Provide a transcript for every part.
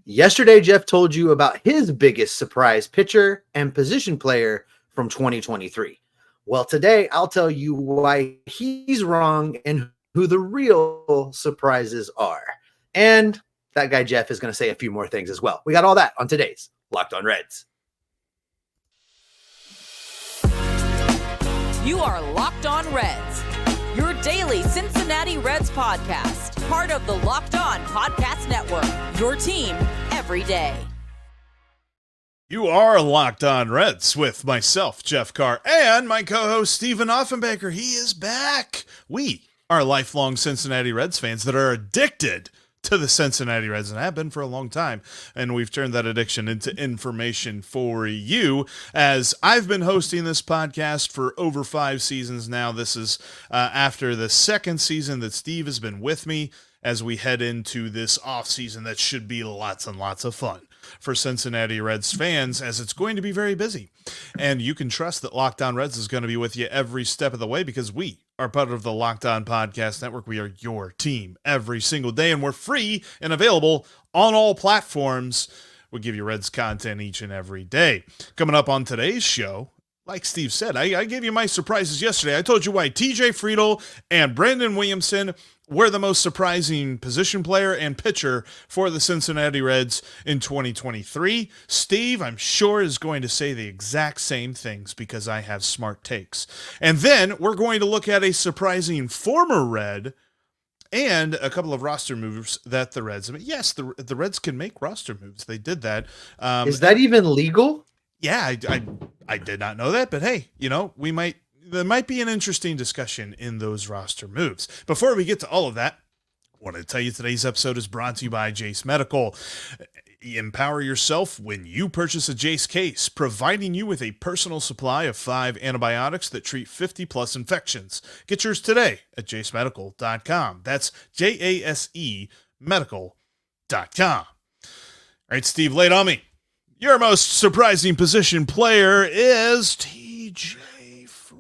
Yesterday, Jeff told you about his biggest surprise pitcher and position player from 2023. Well, today I'll tell you why he's wrong and who the real surprises are. And that guy Jeff is going to say a few more things as well. We got all that on today's Locked On Reds. You are Locked On Reds, your daily Cincinnati Reds podcast, part of the Locked On Podcast Network, your team every day. You are Locked On Reds with myself, Jeff Carr, and my co-host, Stephen Offenbaker. He is back. We are lifelong Cincinnati Reds fans that are addicted to the Cincinnati Reds, and have been for a long time, and we've turned that addiction into information for you. As I've been hosting this podcast for over 5 seasons now, this is after the second season that Steve has been with me as we head into this offseason that should be lots and lots of fun for Cincinnati Reds fans, as it's going to be very busy. And you can trust that Locked On Reds is going to be with you every step of the way, because we are part of the Locked On Podcast Network. We are your team every single day, and we're free and available on all platforms. We give you Reds content each and every day. Coming up on today's show, like Steve said, I gave you my surprises yesterday. I told you why TJ Friedl and Brandon Williamson were the most surprising position player and pitcher for the Cincinnati Reds in 2023. Steve, I'm sure, is going to say the exact same things because I have smart takes. And then we're going to look at a surprising former Red and a couple of roster moves that the Reds, yes, the Reds can make roster moves. They did that. Is that even legal? Yeah, I did not know that, but hey, there might be an interesting discussion in those roster moves. Before we get to all of that, I want to tell you today's episode is brought to you by Jase Medical. Empower yourself when you purchase a Jase case, providing you with a personal supply of 5 antibiotics that treat 50-plus infections. Get yours today at jasemedical.com. That's JASE medical.com. All right, Steve, lay it on me. Your most surprising position player is TJ Friedl.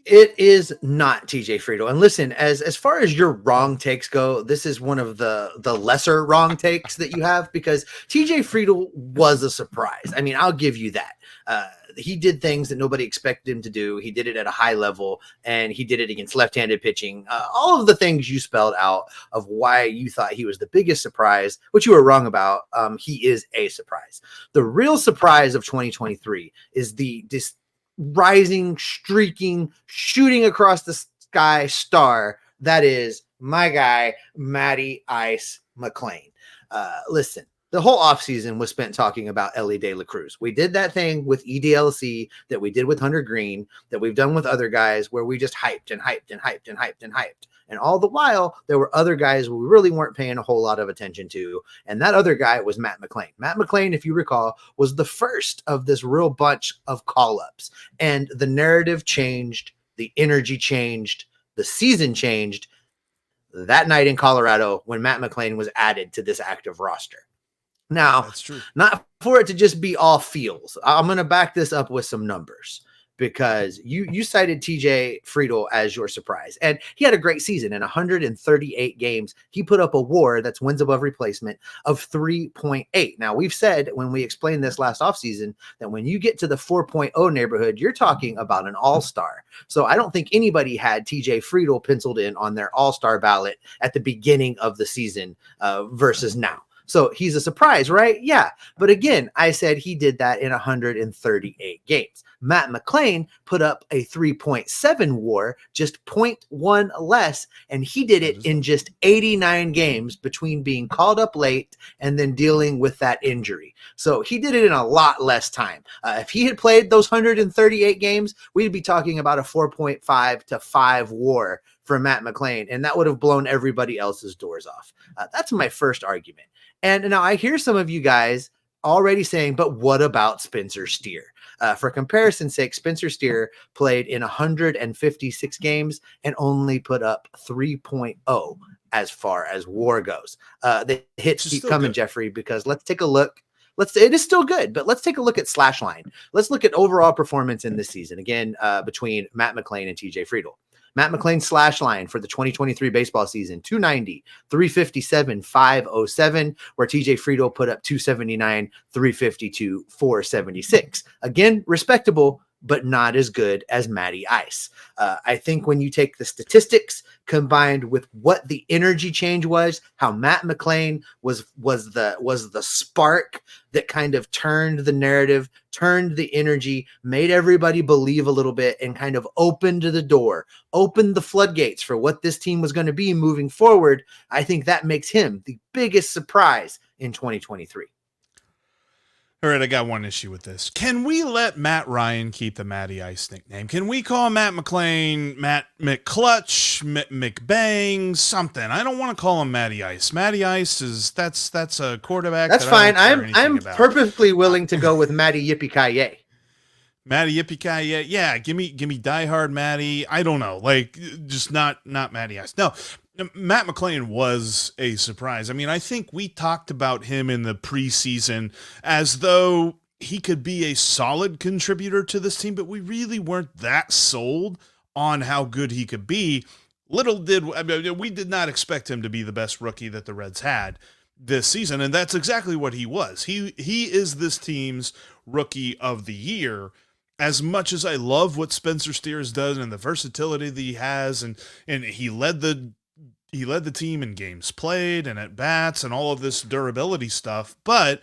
It is not TJ Friedl. And listen, as far as your wrong takes go, this is one of the lesser wrong takes that you have, because TJ Friedl was a surprise. I mean, I'll give you that. He did things that nobody expected him to do. He did it at a high level, and he did it against left-handed pitching. All of the things you spelled out of why you thought he was the biggest surprise, which you were wrong about. He is a surprise. The real surprise of 2023 is this rising, streaking, shooting across the sky star that is my guy, Matty Ice McLain. Listen. The whole offseason was spent talking about Elly De La Cruz. We did that thing with EDLC that we did with Hunter Green, that we've done with other guys, where we just hyped and hyped and hyped and hyped and hyped. And all the while, there were other guys we really weren't paying a whole lot of attention to. And that other guy was Matt McLain. Matt McLain, if you recall, was the first of this real bunch of call-ups. And the narrative changed, the energy changed, the season changed that night in Colorado when Matt McLain was added to this active roster. Now, That's true. Not for it to just be all feels. I'm going to back this up with some numbers, because you cited TJ Friedl as your surprise. And he had a great season. In 138 games, he put up a WAR, that's wins above replacement, of 3.8. Now, we've said when we explained this last offseason that when you get to the 4.0 neighborhood, you're talking about an all-star. So I don't think anybody had TJ Friedl penciled in on their all-star ballot at the beginning of the season versus now. So he's a surprise, right? Yeah. But again, I said he did that in 138 games. Matt McLain put up a 3.7 WAR, just 0.1 less, and he did it in just 89 games between being called up late and then dealing with that injury. So he did it in a lot less time. If he had played those 138 games, we'd be talking about a 4.5 to 5 WAR for Matt McLain, and that would have blown everybody else's doors off. That's my first argument. And now I hear some of you guys already saying, but what about Spencer Steer? For comparison's sake, Spencer Steer played in 156 games and only put up 3.0 as far as WAR goes. The hits keep coming, Jeffrey, because let's take a look. It is still good, but let's take a look at slash line. Let's look at overall performance in this season, again, between Matt McLain and TJ Friedl. Matt McLain slash line for the 2023 baseball season, 290, 357, 507, where TJ Friedl put up 279, 352, 476. Again, respectable, but not as good as Matty Ice. I think when you take the statistics combined with what the energy change was, how Matt McLain was the spark that kind of turned the narrative, turned the energy, made everybody believe a little bit, and kind of opened the door, opened the floodgates for what this team was going to be moving forward. I think that makes him the biggest surprise in 2023. All right, I got one issue with this. Can we let Matt Ryan keep the Matty Ice nickname? Can we call Matt McLain Matt McClutch, McBang, something? I don't want to call him Matty Ice. Matty Ice that's a quarterback. That's fine. I'm perfectly willing to go with Matty Yippee-Ki-Yay. Matty Yippee-Ki-Yay. Yeah, give me diehard Matty. I don't know, like just not Matty Ice. No. Matt McLain was a surprise. I mean, I think we talked about him in the preseason as though he could be a solid contributor to this team, but we really weren't that sold on how good he could be. We did not expect him to be the best rookie that the Reds had this season, and that's exactly what he was. He is this team's rookie of the year. As much as I love what Spencer Steers does and the versatility that he has, and he led the team in games played and at bats and all of this durability stuff, but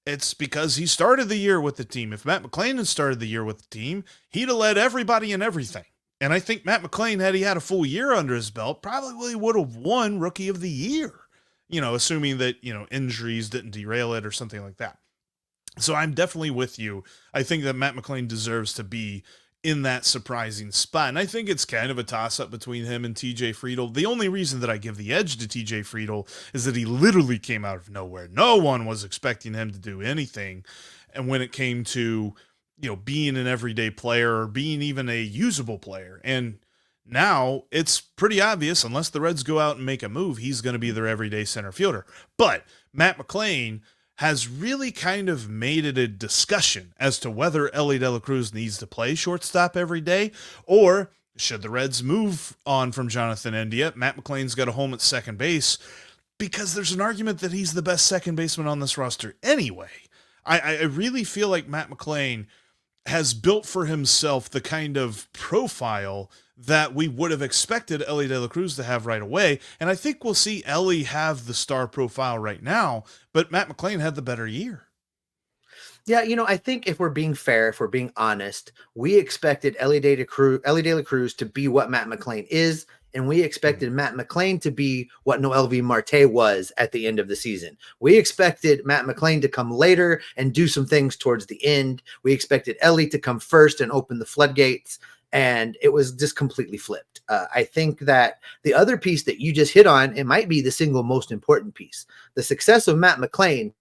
it's because he started the year with the team. If Matt McLain had started the year with the team, he'd have led everybody in everything. And I think Matt McLain, had he had a full year under his belt, probably would have won Rookie of the Year, assuming that, injuries didn't derail it or something like that. So I'm definitely with you. I think that Matt McLain deserves to be in that surprising spot. And I think it's kind of a toss-up between him and TJ Friedl. The only reason that I give the edge to TJ Friedl is that he literally came out of nowhere. No one was expecting him to do anything. And when it came to, being an everyday player or being even a usable player. And now it's pretty obvious, unless the Reds go out and make a move, he's going to be their everyday center fielder. But Matt McLain has really kind of made it a discussion as to whether Elly De La Cruz needs to play shortstop every day, or should the Reds move on from Jonathan India. Matt McLain's got a home at second base because there's an argument that he's the best second baseman on this roster anyway. I really feel like Matt McLain has built for himself the kind of profile that we would have expected Elly De La Cruz to have right away. And I think we'll see Elly have the star profile right now, but Matt McLain had the better year. Yeah, I think if we're being fair, if we're being honest, we expected Elly De La Cruz to be what Matt McLain is, and we expected Matt McLain to be what Noelvi Marte was at the end of the season. We expected Matt McLain to come later and do some things towards the end. We expected Elly to come first and open the floodgates, and it was just completely flipped. I think that the other piece that you just hit on, it might be the single most important piece. The success of Matt McLain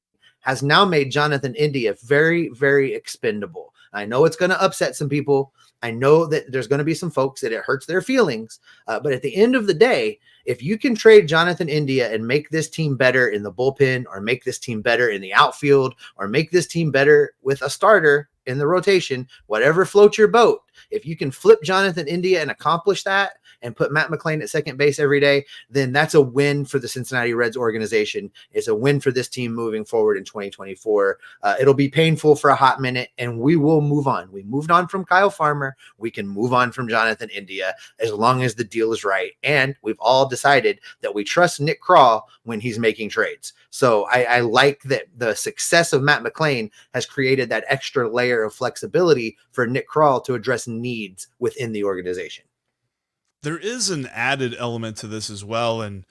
has now made Jonathan India very, very expendable. I know it's going to upset some people. I know that there's going to be some folks that it hurts their feelings. But at the end of the day, if you can trade Jonathan India and make this team better in the bullpen, or make this team better in the outfield, or make this team better with a starter in the rotation, whatever floats your boat, if you can flip Jonathan India and accomplish that and put Matt McLain at second base every day, then that's a win for the Cincinnati Reds organization. It's a win for this team moving forward in 2024. It'll be painful for a hot minute, and we will move on. We moved on from Kyle Farmer. We can move on from Jonathan India as long as the deal is right. And we've all decided that we trust Nick Krall when he's making trades. So I like that the success of Matt McLain has created that extra layer of flexibility for Nick Krall to address needs within the organization. There is an added element to this as well, and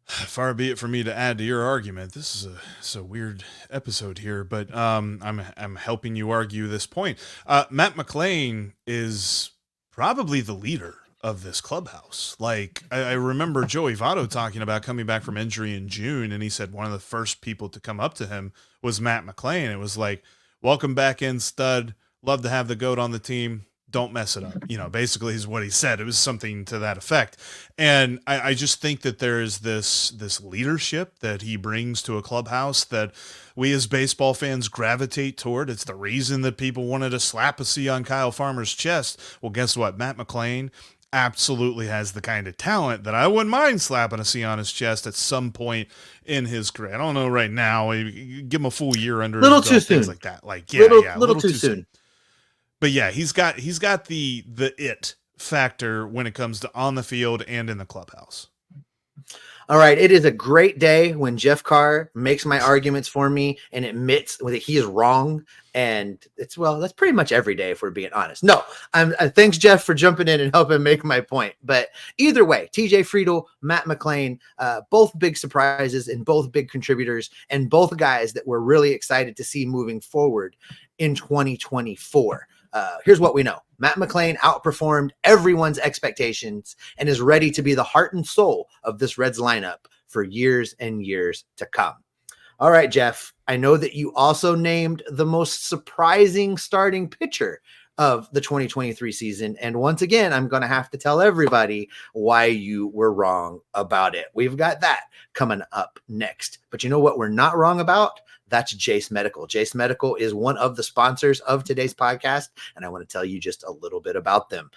far be it for me to add to your argument. This is a weird episode here, but I'm helping you argue this point. Matt McLain is probably the leader of this clubhouse. Like, I remember Joey Votto talking about coming back from injury in June, and he said one of the first people to come up to him was Matt McLain. It was like, welcome back in, stud. Love to have the GOAT on the team. Don't mess it up. Basically is what he said. It was something to that effect. And I just think that there is this leadership that he brings to a clubhouse that we as baseball fans gravitate toward. It's the reason that people wanted to slap a C on Kyle Farmer's chest. Well, guess what? Matt McLain absolutely has the kind of talent that I wouldn't mind slapping a C on his chest at some point in his career. I don't know right now. Give him a full year under Little his too belt, things soon. like that. Like, Little too soon. But yeah, he's got the it factor when it comes to on the field and in the clubhouse. All right, it is a great day when Jeff Carr makes my arguments for me and admits that he is wrong. And that's pretty much every day if we're being honest. No, thanks, Jeff, for jumping in and helping make my point. But either way, TJ Friedl, Matt McLain, both big surprises and both big contributors and both guys that we're really excited to see moving forward in 2024. Here's what we know. Matt McLain outperformed everyone's expectations and is ready to be the heart and soul of this Reds lineup for years and years to come. All right, Jeff, I know that you also named the most surprising starting pitcher of the 2023 season. And once again, I'm going to have to tell everybody why you were wrong about it. We've got that coming up next. But you know what we're not wrong about? That's Jase Medical. Jase Medical is one of the sponsors of today's podcast, and I want to tell you just a little bit about them.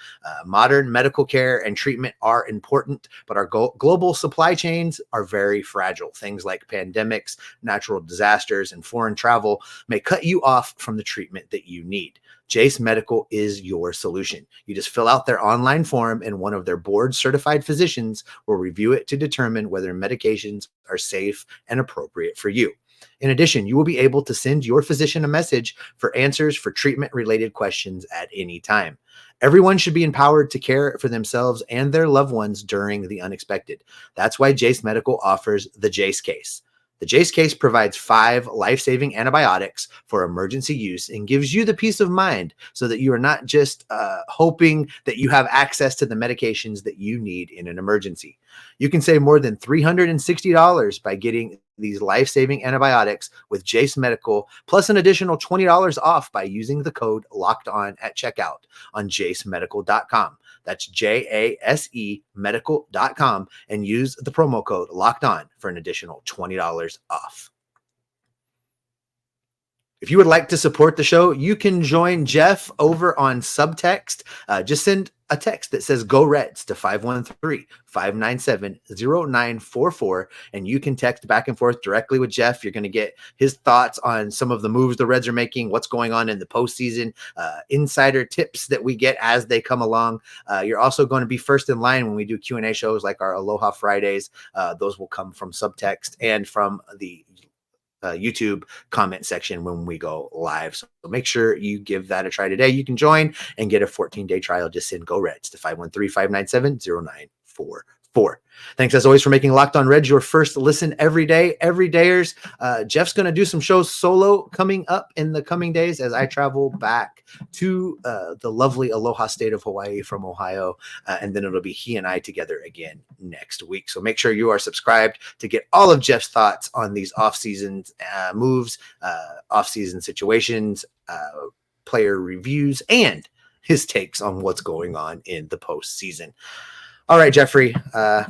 Modern medical care and treatment are important, but our global supply chains are very fragile. Things like pandemics, natural disasters, and foreign travel may cut you off from the treatment that you need. Jase Medical is your solution. You just fill out their online form and one of their board-certified physicians will review it to determine whether medications are safe and appropriate for you. In addition, you will be able to send your physician a message for answers for treatment-related questions at any time. Everyone should be empowered to care for themselves and their loved ones during the unexpected. That's why Jase Medical offers the Jase Case. The Jase Case provides 5 life-saving antibiotics for emergency use and gives you the peace of mind so that you are not just hoping that you have access to the medications that you need in an emergency. You can save more than $360 by getting these life-saving antibiotics with Jase Medical, plus an additional $20 off by using the code LOCKEDON at checkout on jasemedical.com. That's JASE medical.com and use the promo code LOCKEDON for an additional $20 off. If you would like to support the show, you can join Jeff over on Subtext. Just send a text that says Go Reds to 513-597-0944, and you can text back and forth directly with Jeff. You're going to get his thoughts on some of the moves the Reds are making, what's going on in the postseason, insider tips that we get as they come along. You're also going to be first in line when we do Q&A shows like our Aloha Fridays. Those will come from Subtext and from the YouTube comment section when we go live. So make sure you give that a try today. You can join and get a 14-day trial. Just send Go Reds to 513-597-0944. Thanks as always for making Locked On Reds your first listen every day. Everydayers. Jeff's going to do some shows solo coming up in the coming days as I travel back to the lovely Aloha state of Hawaii from Ohio. And then it'll be he and I together again next week. So make sure you are subscribed to get all of Jeff's thoughts on these off-season moves, off-season situations, player reviews, and his takes on what's going on in the postseason. All right, Jeffrey, I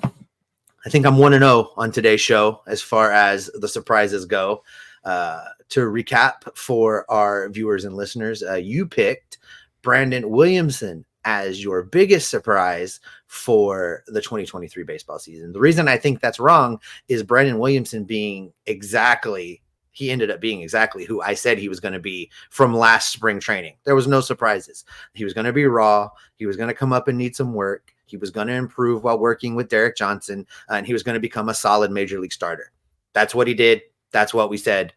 think I'm 1-0 on today's show as far as the surprises go. To recap for our viewers and listeners, you picked Brandon Williamson as your biggest surprise for the 2023 baseball season. The reason I think that's wrong is Brandon Williamson he ended up being exactly who I said he was going to be from last spring training. There was no surprises. He was going to be raw. He was going to come up and need some work. He was going to improve while working with Derek Johnson, and he was going to become a solid major league starter. That's what he did. That's what we said.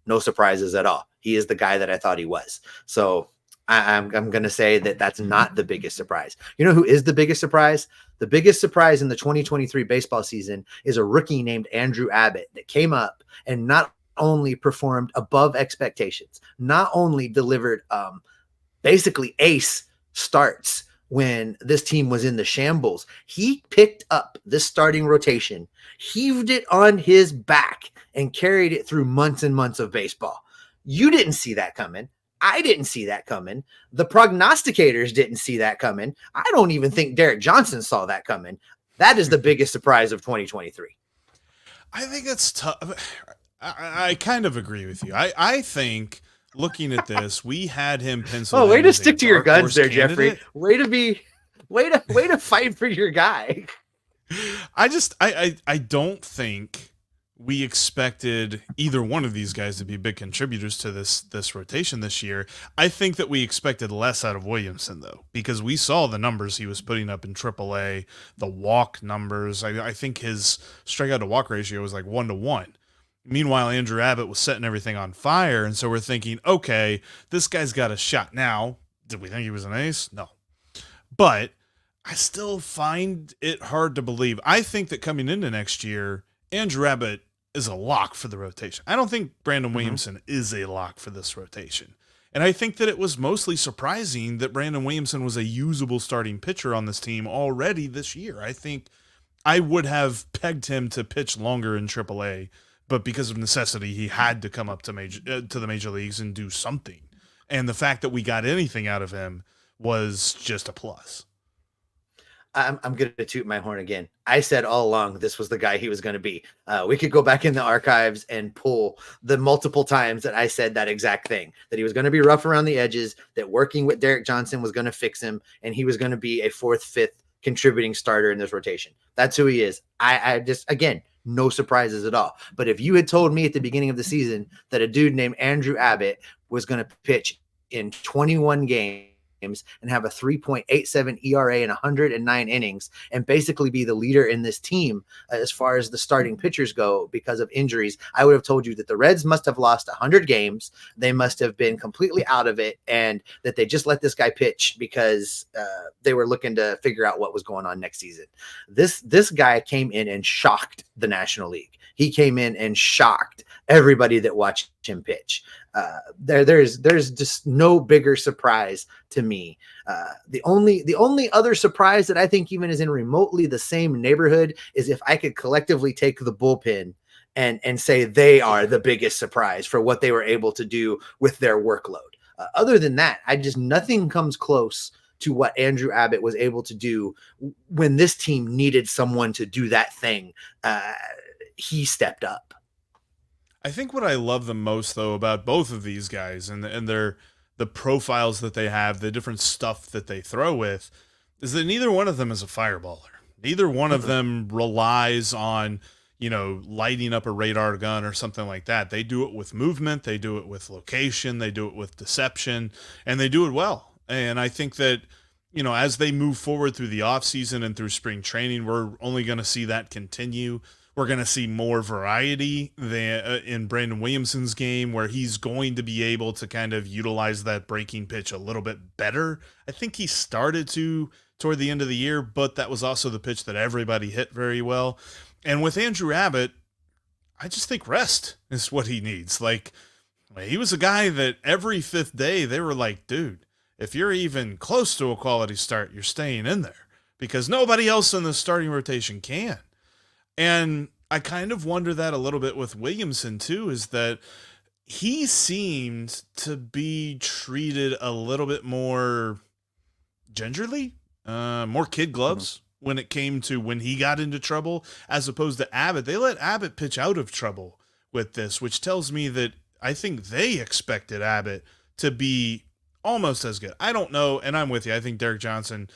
No surprises at all. He is the guy that I thought he was. So I'm going to say that that's not the biggest surprise. You know who is the biggest surprise? The biggest surprise in the 2023 baseball season is a rookie named Andrew Abbott that came up and not only performed above expectations, not only delivered basically ace starts when this team was in the shambles. He picked up this starting rotation, heaved it on his back, and carried it through months and months of baseball. You didn't see that coming. I didn't see that coming. The prognosticators didn't see that coming. I don't even think Derek Johnson saw that coming. That is the biggest surprise of 2023. I think that's tough. I kind of agree with you. I think looking at this, we had him penciled. Oh, way to stick to your guns there, Jeffrey. Way to be Way to fight for your guy. I don't think we expected either one of these guys to be big contributors to this rotation this year. I think that we expected less out of Williamson, though, because we saw the numbers he was putting up in AAA, the walk numbers. I think his strikeout to walk ratio was like 1-to-1. Meanwhile, Andrew Abbott was setting everything on fire, and so we're thinking, okay, this guy's got a shot. Now, did we think he was an ace? No. But I still find it hard to believe. I think that coming into next year, Andrew Abbott is a lock for the rotation. I don't think Brandon Williamson is a lock for this rotation. And I think that it was mostly surprising that Brandon Williamson was a usable starting pitcher on this team already this year. I think I would have pegged him to pitch longer in AAA, but because of necessity, he had to come up to the major leagues and do something. And the fact that we got anything out of him was just a plus. I'm going to toot my horn again. I said all along this was the guy he was going to be. We could go back in the archives and pull the multiple times that I said that exact thing, that he was going to be rough around the edges, that working with Derek Johnson was going to fix him, and he was going to be a 4th, 5th contributing starter in this rotation. That's who he is. I just, again, no surprises at all. But if you had told me at the beginning of the season that a dude named Andrew Abbott was going to pitch in 21 games and have a 3.87 ERA and 109 innings and basically be the leader in this team as far as the starting pitchers go because of injuries, I would have told you that the Reds must have lost 100 games. They must have been completely out of it, and that they just let this guy pitch because they were looking to figure out what was going on next season. This guy came in and shocked the National League. He came in and shocked everybody that watched him pitch. There's just no bigger surprise to me. The only other surprise that I think even is in remotely the same neighborhood is if I could collectively take the bullpen and say they are the biggest surprise for what they were able to do with their workload. Other than that, nothing comes close to what Andrew Abbott was able to do when this team needed someone to do that thing. He stepped up. I think what I love the most, though, about both of these guys and the profiles that they have, the different stuff that they throw with, is that neither one of them is a fireballer. Neither one of them relies on, lighting up a radar gun or something like that. They do it with movement. They do it with location. They do it with deception, and they do it well. And I think that, as they move forward through the offseason and through spring training, we're only going to see that continue. We're going to see more variety than in Brandon Williamson's game, where he's going to be able to kind of utilize that breaking pitch a little bit better. I think he started to toward the end of the year, but that was also the pitch that everybody hit very well. And with Andrew Abbott, I just think rest is what he needs. Like, he was a guy that every 5th day they were like, dude, if you're even close to a quality start, you're staying in there because nobody else in the starting rotation can. And I kind of wonder that a little bit with Williamson too, is that he seemed to be treated a little bit more gingerly, more kid gloves when it came to when he got into trouble, as opposed to Abbott. They let Abbott pitch out of trouble with this, which tells me that I think they expected Abbott to be almost as good. I don't know, and I'm with you. I think Derek Johnson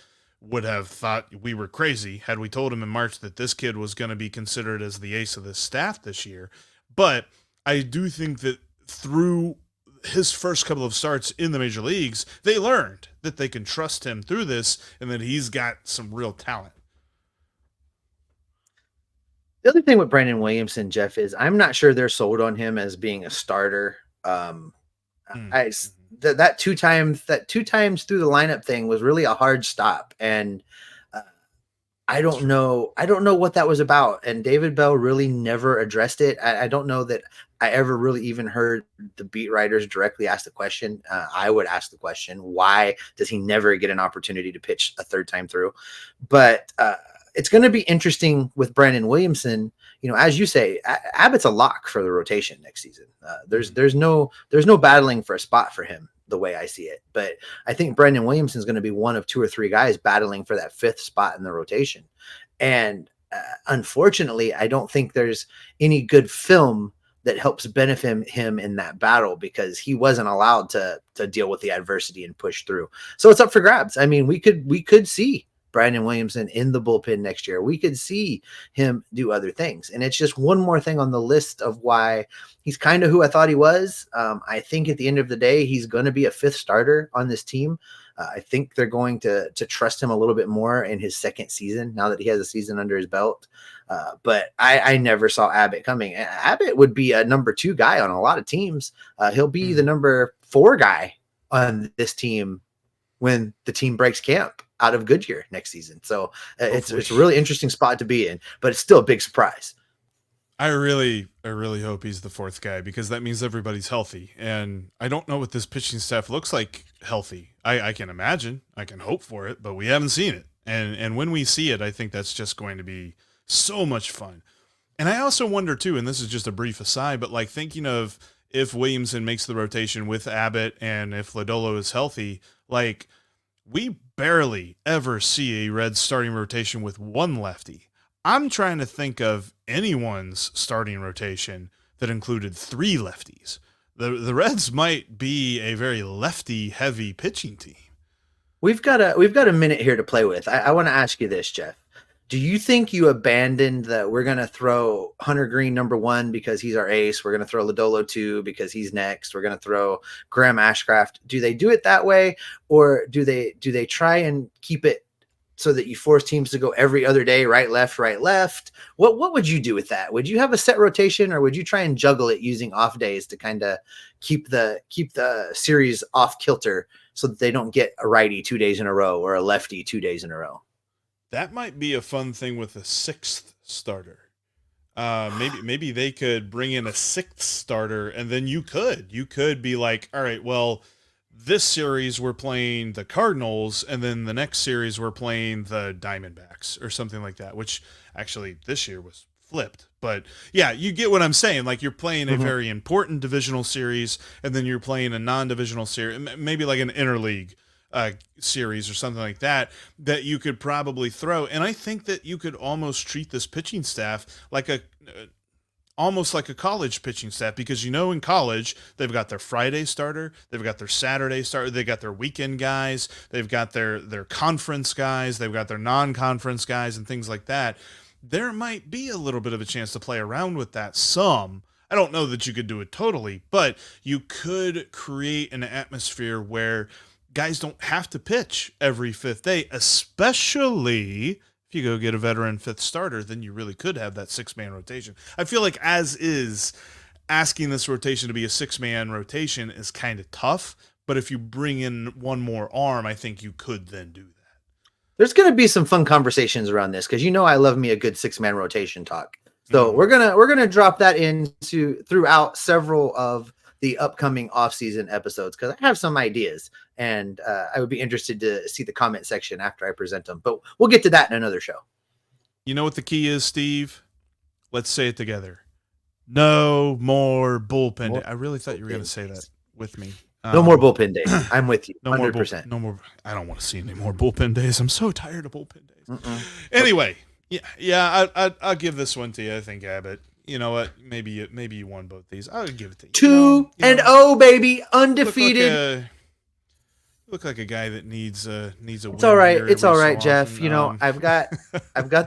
would have thought we were crazy had we told him in March that this kid was going to be considered as the ace of the staff this year. But I do think that through his first couple of starts in the major leagues, they learned that they can trust him through this and that he's got some real talent. The other thing with Brandon Williamson, Jeff, is I'm not sure they're sold on him as being a starter. That two times through the lineup thing was really a hard stop. And I don't know what that was about. And David Bell really never addressed it. I don't know that I ever really even heard the beat writers directly ask the question. I would ask the question, why does he never get an opportunity to pitch a 3rd time through? But it's going to be interesting with Brandon Williamson. As you say, Abbott's a lock for the rotation next season. There's no battling for a spot for him the way I see it. But I think Brandon Williamson is going to be one of 2 or 3 guys battling for that 5th spot in the rotation. And unfortunately, I don't think there's any good film that helps benefit him in that battle because he wasn't allowed to deal with the adversity and push through. So it's up for grabs. I mean, we could see Brandon Williamson in the bullpen next year. We could see him do other things. And it's just one more thing on the list of why he's kind of who I thought he was. I think at the end of the day, he's going to be a fifth starter on this team. I think they're going to trust him a little bit more in his second season now that he has a season under his belt. But I never saw Abbott coming. Abbott would be a number 2 guy on a lot of teams. He'll be the number 4 guy on this team when the team breaks camp out of Goodyear next season. So it's a really interesting spot to be in, but it's still a big surprise. I really hope he's the 4th guy, because that means everybody's healthy. And I don't know what this pitching staff looks like healthy. I can imagine, I can hope for it, but we haven't seen it. And when we see it, I think that's just going to be so much fun. And I also wonder too, and this is just a brief aside, but like thinking of if Williamson makes the rotation with Abbott and if Lodolo is healthy, like we barely ever see a Reds starting rotation with one lefty. I'm trying to think of anyone's starting rotation that included 3 lefties. The Reds might be a very lefty heavy pitching team. We've got a minute here to play with. I want to ask you this, Jeff. Do you think you abandoned that we're going to throw Hunter Green number 1 because he's our ace? We're going to throw Lodolo 2 because he's next. We're going to throw Graham Ashcraft. Do they do it that way, or do they try and keep it so that you force teams to go every other day, right, left? What would you do with that? Would you have a set rotation, or would you try and juggle it using off days to kind of keep the series off kilter so that they don't get a righty 2 days in a row or a lefty 2 days in a row? That might be a fun thing with a 6th starter. Maybe they could bring in a 6th starter, and then you could be like, all right, well, this series we're playing the Cardinals, and then the next series we're playing the Diamondbacks or something like that, which actually this year was flipped. But yeah, you get what I'm saying. Like you're playing a very important divisional series, and then you're playing a non-divisional series, maybe like an interleague series or something like that you could probably throw. And I think that you could almost treat this pitching staff like almost like a college pitching staff, because in college they've got their Friday starter, they've got their Saturday starter, they've got their weekend guys, they've got their conference guys, they've got their non-conference guys and things like that. There might be a little bit of a chance to play around with that some. I don't know that you could do it totally, but you could create an atmosphere where guys don't have to pitch every 5th day, especially if you go get a veteran 5th starter, then you really could have that 6-man rotation. I feel like as is, asking this rotation to be a 6-man rotation is kind of tough, but if you bring in one more arm, I think you could then do that. There's going to be some fun conversations around this, because I love me a good 6-man rotation talk. So we're gonna drop that throughout several of the upcoming off-season episodes, because I have some ideas, and I would be interested to see the comment section after I present them. But we'll get to that in another show. You know what the key is, Steve? Let's say it together. No more bullpen day. I really thought you were going to say that with me. No more bullpen days. I'm with you. 100%. No more. I don't want to see any more bullpen days. I'm so tired of bullpen days. Anyway, yeah. I'll give this one to you. I think Abbott. You know what? Maybe you won both these. I'll give it to you. 2-0, baby, undefeated. Look like a guy that needs a win. It's all right. It's all right, Jeff. I've got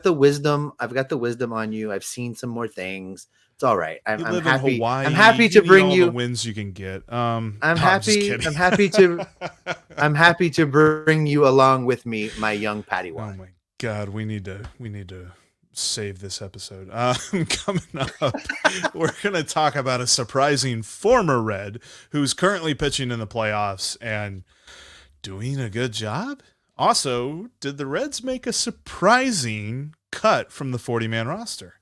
the wisdom. I've got the wisdom on you. I've seen some more things. It's all right. I'm happy. Hawaii. I'm happy to bring you the wins you can get. I'm happy to bring you along with me, my young Padawan. Oh my God, we need to save this episode. Coming up, we're going to talk about a surprising former Red who's currently pitching in the playoffs and doing a good job. Also, did the Reds make a surprising cut from the 40-man roster?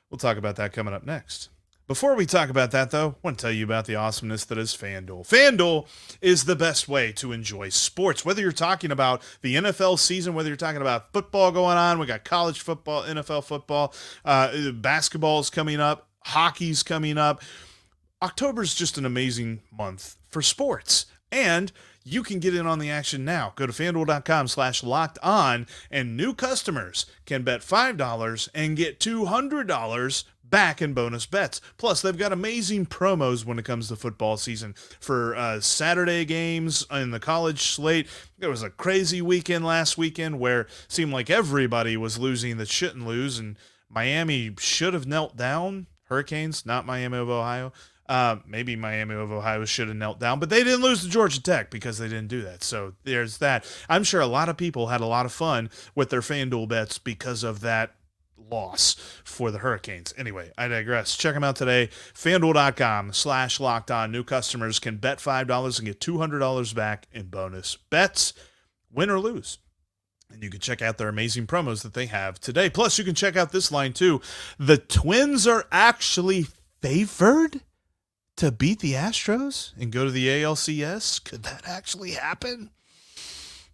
We'll talk about that coming up next. Before we talk about that, though, I want to tell you about the awesomeness that is FanDuel. FanDuel is the best way to enjoy sports. Whether you're talking about the NFL season, whether you're talking about football going on, we got college football, NFL football, basketball's coming up, hockey's coming up. October's just an amazing month for sports. And you can get in on the action now. Go to FanDuel.com/LockedOn, and new customers can bet $5 and get $200 back in bonus bets. Plus, they've got amazing promos when it comes to football season for Saturday games in the college slate. There was a crazy weekend last weekend where it seemed like everybody was losing that shouldn't lose, and Miami should have knelt down. Hurricanes, not Miami of Ohio. Maybe Miami of Ohio should have knelt down, but they didn't lose to Georgia Tech because they didn't do that. So there's that. I'm sure a lot of people had a lot of fun with their FanDuel bets because of that loss for the Hurricanes. Anyway, I digress. Check them out today. FanDuel.com/LockedOn. New customers can bet $5 and get $200 back in bonus bets, win or lose. And you can check out their amazing promos that they have today. Plus, you can check out this line too. The Twins are actually favored to beat the Astros and go to the ALCS. Could that actually happen?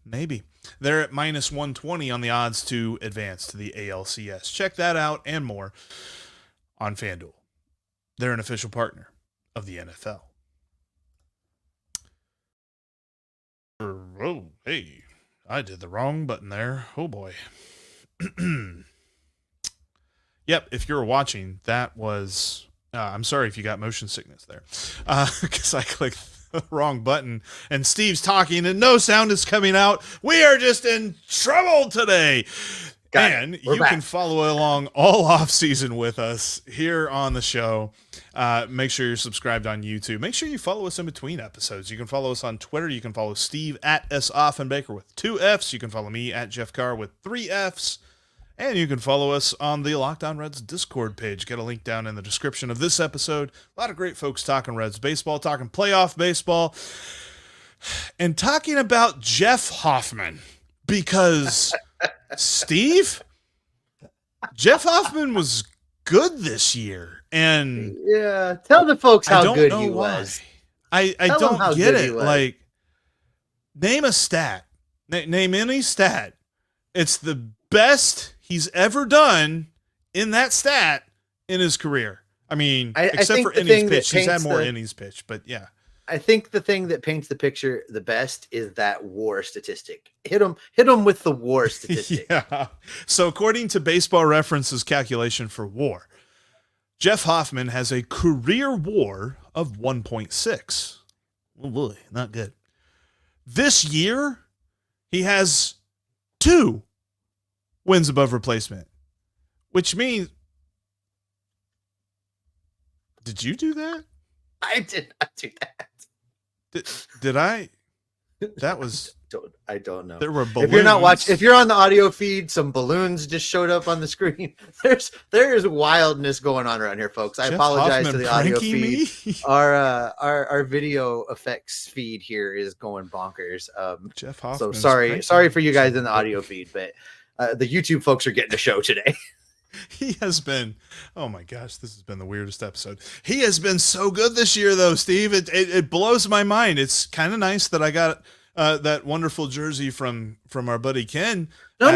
Maybe. They're at -120 on the odds to advance to the ALCS. Check that out and more on FanDuel. They're an official partner of the NFL. Oh, hey, I did the wrong button there. Oh, boy. Yep, if you're watching, that was... I'm sorry if you got motion sickness there, because I clicked the wrong button and Steve's talking and no sound is coming out. We are just in trouble today. And you can follow along all off season with us here on the show. Make sure you're subscribed on YouTube. Make sure you follow us in between episodes. You can follow us on Twitter. You can follow Steve at @SOffenbaker with 2 Fs. You can follow me at Jeff Carr with 3 Fs. And you can follow us on the Locked On Reds Discord page. Get a link down in the description of this episode. A lot of great folks talking Reds baseball, talking playoff baseball, and talking about Jeff Hoffman. Because, Steve, Jeff Hoffman was good this year. And yeah, tell the folks how good he was. I don't get it. Like, name a stat. Name any stat. It's the best he's ever done in that stat in his career. I mean, except for innings pitched. He's had more innings pitched, but yeah. I think the thing that paints the picture the best is that WAR statistic. Hit him with the WAR statistic. Yeah. So according to Baseball Reference's calculation for WAR, Jeff Hoffman has a career WAR of 1.6. Oh boy, not good. This year, he has 2 wins above replacement, which means, did you do that? I did not do that. Did I? That was. I don't know. There were balloons. If you're not watching, if you're on the audio feed, some balloons just showed up on the screen. There is wildness going on around here, folks. I apologize to the audio feed. Our video effects feed here is going bonkers. Jeff Hoffman. So sorry for you guys in the audio feed, but the YouTube folks are getting a show today. He has been, oh my gosh, this has been the weirdest episode. He has been so good this year, though, Steve. It blows my mind. It's kind of nice that I got that wonderful jersey from our buddy Ken. No,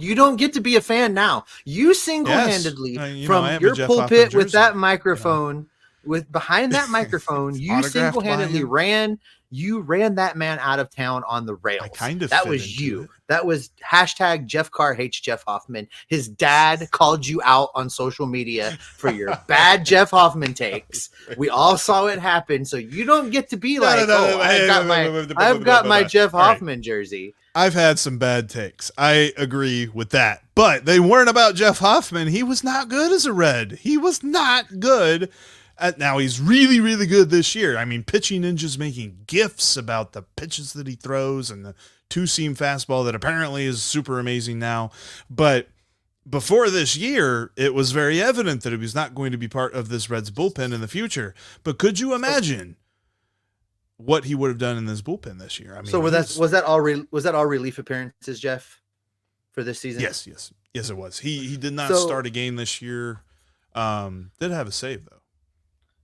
you don't get to be a fan now. You single-handedly from your pulpit with that microphone, with behind that microphone, you single-handedly ran that man out of town on the rails. That was you. That was hashtag Jeff Carr hates Jeff Hoffman. His dad called you out on social media for your bad Jeff Hoffman takes. We all saw it happen. So you don't get to be I've got my Jeff Hoffman jersey. I've had some bad takes. I agree with that, but they weren't about Jeff Hoffman. He was not good as a Red. He was not good. Now he's really, really good this year. I mean, Pitching Ninja's making gifs about the pitches that he throws and the 2-seam fastball that apparently is super amazing now. But before this year, it was very evident that he was not going to be part of this Reds bullpen in the future. But could you imagine what he would have done in this bullpen this year? I mean, so was that all relief appearances, Jeff, for this season? Yes, it was. He did not start a game this year. Did have a save though.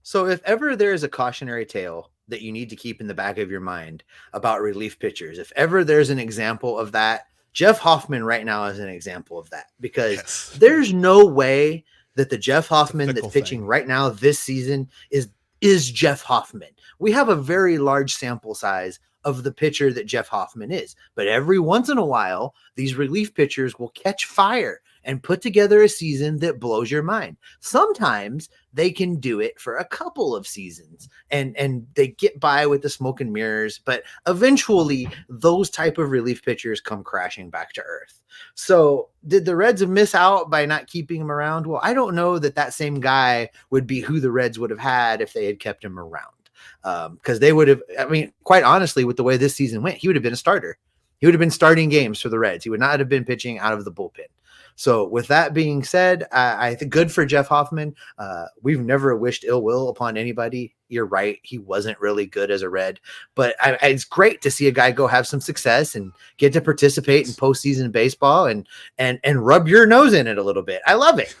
So if ever there is a cautionary tale that you need to keep in the back of your mind about relief pitchers, if ever there's an example of that, Jeff Hoffman right now is an example of that, because there's no way that the Jeff Hoffman that's pitching right now this season is Jeff Hoffman. We have a very large sample size of the pitcher that Jeff Hoffman is, but every once in a while, these relief pitchers will catch fire and put together a season that blows your mind. Sometimes they can do it for a couple of seasons and they get by with the smoke and mirrors, but eventually those type of relief pitchers come crashing back to earth. So did the Reds miss out by not keeping him around? Well, I don't know that same guy would be who the Reds would have had if they had kept him around. Because they would have, I mean, quite honestly, with the way this season went, he would have been a starter. He would have been starting games for the Reds. He would not have been pitching out of the bullpen. So with that being said, I think good for Jeff Hoffman. We've never wished ill will upon anybody. You're right. He wasn't really good as a Red, but it's great to see a guy go have some success and get to participate in postseason baseball and rub your nose in it a little bit. I love it.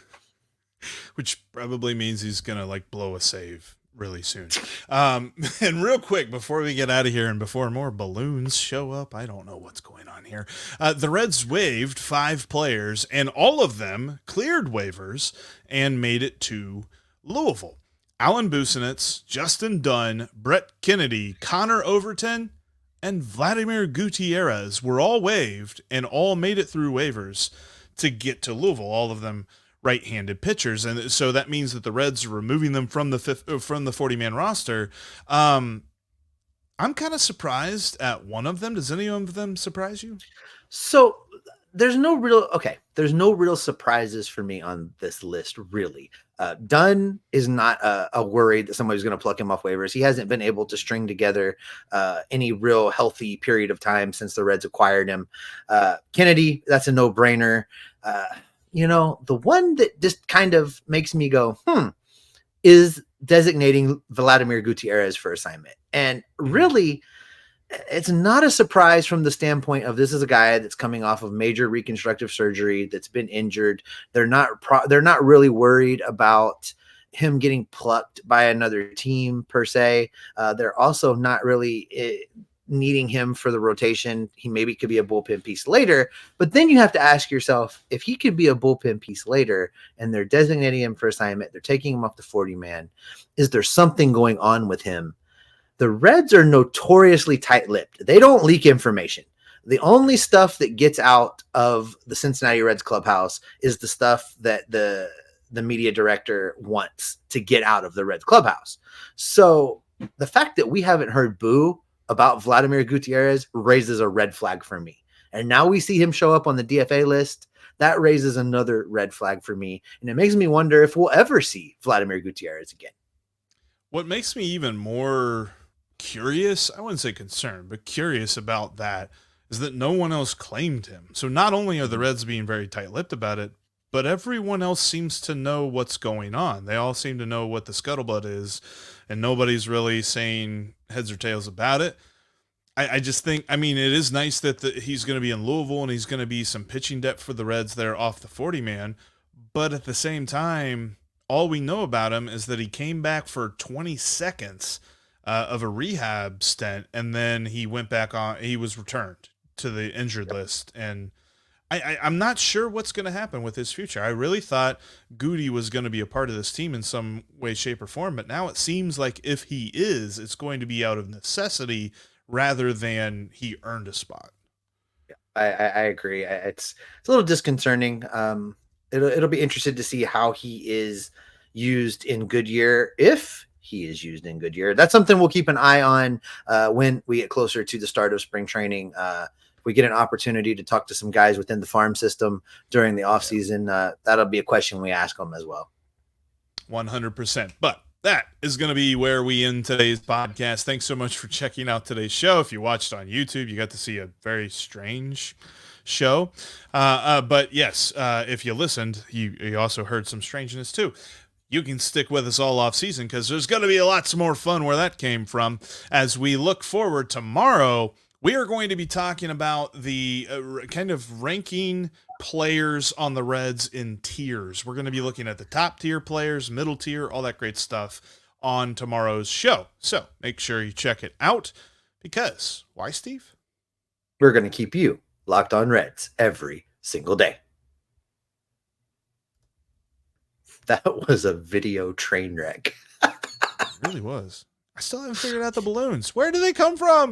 Which probably means he's going to like blow a save really soon. And real quick, before we get out of here and before more balloons show up, I don't know what's going on here. The Reds waived 5 players and all of them cleared waivers and made it to Louisville. Alan Busenitz, Justin Dunn, Brett Kennedy, Connor Overton, and Vladimir Gutierrez were all waived and all made it through waivers to get to Louisville. All of them right-handed pitchers, and so that means that the Reds are removing them from the 40-man roster. I'm kind of surprised at one of them. Does any of them surprise you? So there's no real surprises for me on this list, really. Dunn is not a worry that somebody's going to pluck him off waivers. He hasn't been able to string together any real healthy period of time since the Reds acquired him. Kennedy, that's a no-brainer. The one that just kind of makes me go, is designating Vladimir Gutierrez for assignment. And really, it's not a surprise from the standpoint of this is a guy that's coming off of major reconstructive surgery that's been injured. They're not really worried about him getting plucked by another team per se. They're also not really needing him for the rotation. He maybe could be a bullpen piece later, but then you have to ask yourself, if he could be a bullpen piece later and they're designating him for assignment, they're taking him off the 40-man, is there something going on with him? The Reds are notoriously tight-lipped. They don't leak information. The only stuff that gets out of the Cincinnati Reds clubhouse is the stuff that the media director wants to get out of the Reds clubhouse. So the fact that we haven't heard boo about Vladimir Gutierrez raises a red flag for me. And now we see him show up on the DFA list. That raises another red flag for me. And it makes me wonder if we'll ever see Vladimir Gutierrez again. What makes me even more curious, I wouldn't say concerned, but curious about that is that no one else claimed him. So not only are the Reds being very tight-lipped about it, but everyone else seems to know what's going on. They all seem to know what the scuttlebutt is, and nobody's really saying heads or tails about it. I just think, it is nice that he's going to be in Louisville and he's going to be some pitching depth for the Reds there off the 40-man. But at the same time, all we know about him is that he came back for 20 seconds of a rehab stint, and then he was returned to the injured list. And I'm not sure what's going to happen with his future. I really thought Goody was going to be a part of this team in some way, shape, or form, but now it seems like if he is, it's going to be out of necessity rather than he earned a spot. Yeah, I agree. It's a little disconcerting. It'll be interesting to see how he is used in Goodyear, if he is used in Goodyear. That's something we'll keep an eye on when we get closer to the start of spring training. We get an opportunity to talk to some guys within the farm system during the offseason. That'll be a question we ask them as well. 100%. But that is going to be where we end today's podcast. Thanks so much for checking out today's show. If you watched on YouTube, you got to see a very strange show. But yes, if you listened, you also heard some strangeness too. You can stick with us all off season because there's going to be lots more fun where that came from. As we look forward tomorrow, we are going to be talking about the kind of ranking players on the Reds in tiers. We're going to be looking at the top tier players, middle tier, all that great stuff on tomorrow's show. So make sure you check it out because why, Steve? We're going to keep you locked on Reds every single day. That was a video train wreck. It really was. I still haven't figured out the balloons. Where do they come from?